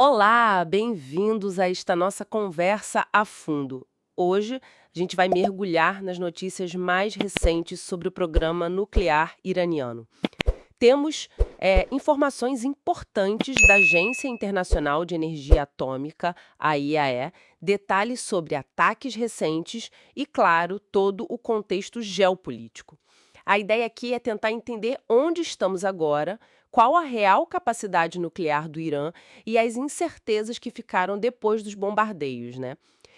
Olá, bem-vindos a esta nossa conversa a fundo. Hoje a gente vai mergulhar nas notícias mais recentes sobre o programa nuclear iraniano. Temos informações importantes da Agência Internacional de Energia Atômica, a IAE, detalhes sobre ataques recentes e, claro, todo o contexto geopolítico. A ideia aqui é tentar entender onde estamos agora, qual a real capacidade nuclear do Irã e as incertezas que ficaram depois dos bombardeios, né?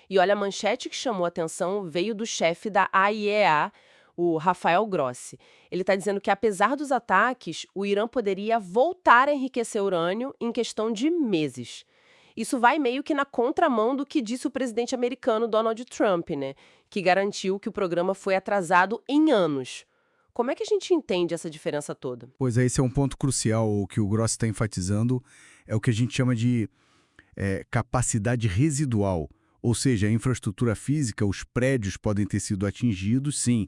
E olha, a manchete que chamou a atenção veio do chefe da AIEA, o Rafael Grossi. Ele está dizendo que, apesar dos ataques, o Irã poderia voltar a enriquecer urânio em questão de meses. Isso vai meio que na contramão do que disse o presidente americano Donald Trump, né? Que garantiu que o programa foi atrasado em anos. Como é que a gente entende essa diferença toda? Pois é, esse é um ponto crucial. O que o Gross está enfatizando é o que a gente chama de capacidade residual. Ou seja, a infraestrutura física, os prédios podem ter sido atingidos, sim,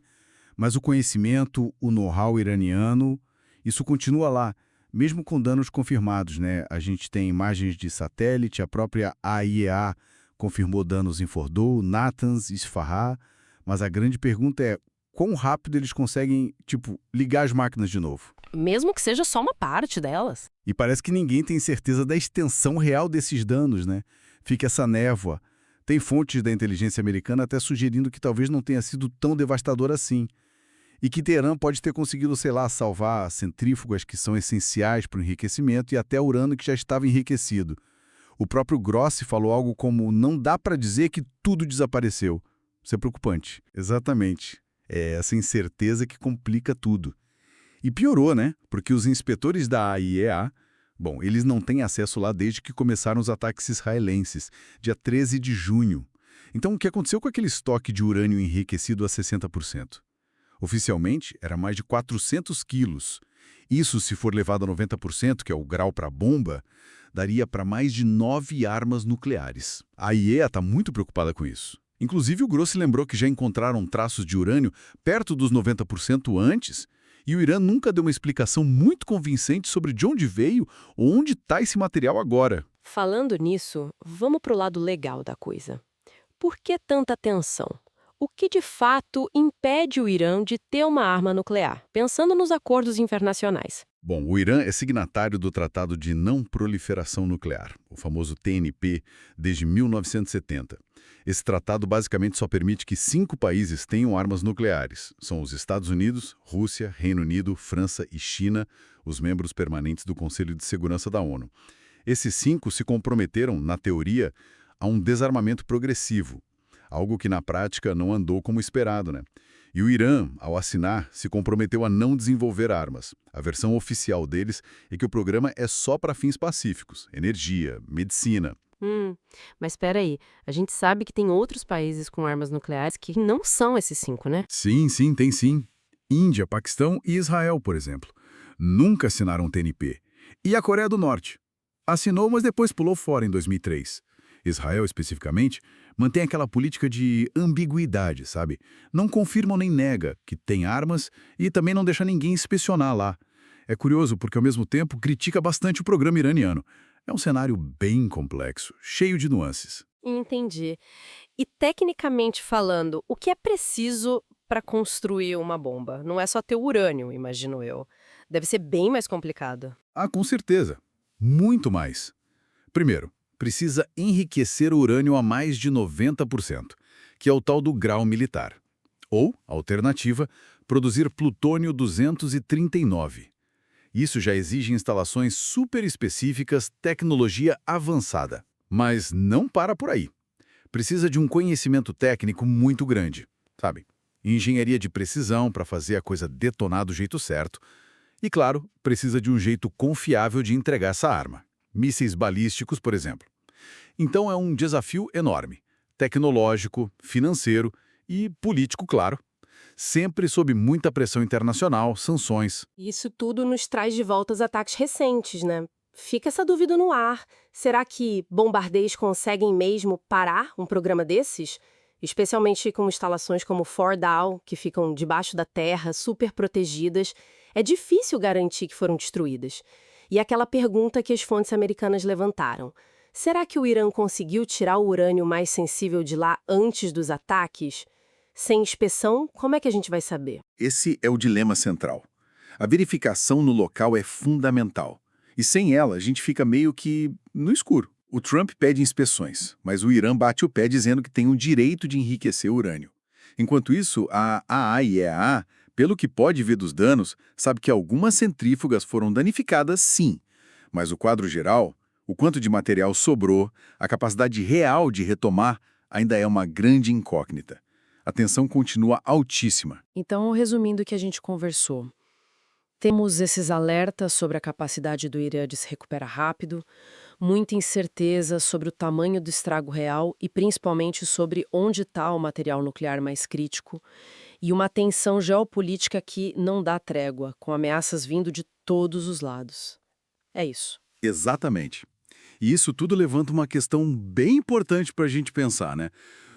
mas o conhecimento, o know-how iraniano, isso continua lá, mesmo com danos confirmados, né? A gente tem imagens de satélite, a própria AIEA confirmou danos em Fordow, Natanz, Isfahan, mas a grande pergunta é quão rápido eles conseguem, ligar as máquinas de novo. Mesmo que seja só uma parte delas. E parece que ninguém tem certeza da extensão real desses danos, né? Fica essa névoa. Tem fontes da inteligência americana até sugerindo que talvez não tenha sido tão devastador assim. E que Teherã pode ter conseguido, sei lá, salvar centrífugas que são essenciais para o enriquecimento e até urânio que já estava enriquecido. O próprio Grossi falou algo como: não dá para dizer que tudo desapareceu. Isso é preocupante. Exatamente. É essa incerteza que complica tudo. E piorou, né? Porque os inspetores da AIEA, bom, eles não têm acesso lá desde que começaram os ataques israelenses, dia 13 de junho. Então, o que aconteceu com aquele estoque de urânio enriquecido a 60%? Oficialmente, era mais de 400 quilos. Isso, se for levado a 90%, que é o grau para a bomba, daria para mais de 9 armas nucleares. A IEA está muito preocupada com isso. Inclusive, o Grossi lembrou que já encontraram traços de urânio perto dos 90% antes, e o Irã nunca deu uma explicação muito convincente sobre de onde veio ou onde está esse material agora. Falando nisso, vamos para o lado legal da coisa. Por que tanta tensão? O que de fato impede o Irã de ter uma arma nuclear, pensando nos acordos internacionais? Bom, o Irã é signatário do Tratado de Não Proliferação Nuclear, o famoso TNP, desde 1970. Esse tratado basicamente só permite que 5 países tenham armas nucleares. São os Estados Unidos, Rússia, Reino Unido, França e China, os membros permanentes do Conselho de Segurança da ONU. Esses 5 se comprometeram, na teoria, a um desarmamento progressivo, algo que na prática não andou como esperado, né? E o Irã, ao assinar, se comprometeu a não desenvolver armas. A versão oficial deles é que o programa é só para fins pacíficos, energia, medicina. Mas espera aí, a gente sabe que tem outros países com armas nucleares que não são esses 5, né? Sim, sim, tem sim. Índia, Paquistão e Israel, por exemplo. Nunca assinaram o TNP. E a Coreia do Norte. Assinou, mas depois pulou fora em 2003. Israel, especificamente, mantém aquela política de ambiguidade, sabe? Não confirma nem nega que tem armas e também não deixa ninguém inspecionar lá. É curioso porque, ao mesmo tempo, critica bastante o programa iraniano. É um cenário bem complexo, cheio de nuances. Entendi. E tecnicamente falando, o que é preciso para construir uma bomba? Não é só ter urânio, imagino eu. Deve ser bem mais complicado. Ah, com certeza. Muito mais. Primeiro, precisa enriquecer o urânio a mais de 90%, que é o tal do grau militar. Ou, alternativa, produzir plutônio 239. Isso já exige instalações super específicas, tecnologia avançada. Mas não para por aí. Precisa de um conhecimento técnico muito grande, sabe? Engenharia de precisão para fazer a coisa detonar do jeito certo. E, claro, precisa de um jeito confiável de entregar essa arma. Mísseis balísticos, por exemplo. Então é um desafio enorme. Tecnológico, financeiro e político, claro. Sempre sob muita pressão internacional, sanções. Isso tudo nos traz de volta os ataques recentes, né? Fica essa dúvida no ar. Será que bombardeios conseguem mesmo parar um programa desses? Especialmente com instalações como Fordow, que ficam debaixo da terra, super protegidas. É difícil garantir que foram destruídas. E aquela pergunta que as fontes americanas levantaram: Será que o Irã conseguiu tirar o urânio mais sensível de lá antes dos ataques? Sem inspeção, como é que a gente vai saber? Esse é o dilema central. A verificação no local é fundamental. E sem ela, a gente fica meio que no escuro. O Trump pede inspeções, mas o Irã bate o pé dizendo que tem o direito de enriquecer urânio. Enquanto isso, a AIEA, pelo que pode ver dos danos, sabe que algumas centrífugas foram danificadas sim. Mas o quadro geral, o quanto de material sobrou, a capacidade real de retomar, ainda é uma grande incógnita. A tensão continua altíssima. Então, resumindo o que a gente conversou, temos esses alertas sobre a capacidade do Irã de se recuperar rápido, muita incerteza sobre o tamanho do estrago real e principalmente sobre onde está o material nuclear mais crítico, e uma tensão geopolítica que não dá trégua, com ameaças vindo de todos os lados. É isso. Exatamente. E isso tudo levanta uma questão bem importante para a gente pensar, né?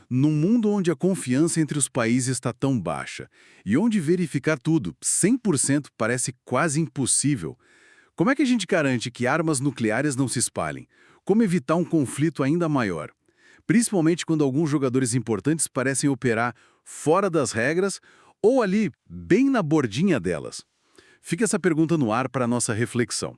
Num mundo onde a confiança entre os países está tão baixa e onde verificar tudo 100% parece quase impossível, como é que a gente garante que armas nucleares não se espalhem? Como evitar um conflito ainda maior? Principalmente quando alguns jogadores importantes parecem operar fora das regras ou ali, bem na bordinha delas. Fica essa pergunta no ar para a nossa reflexão.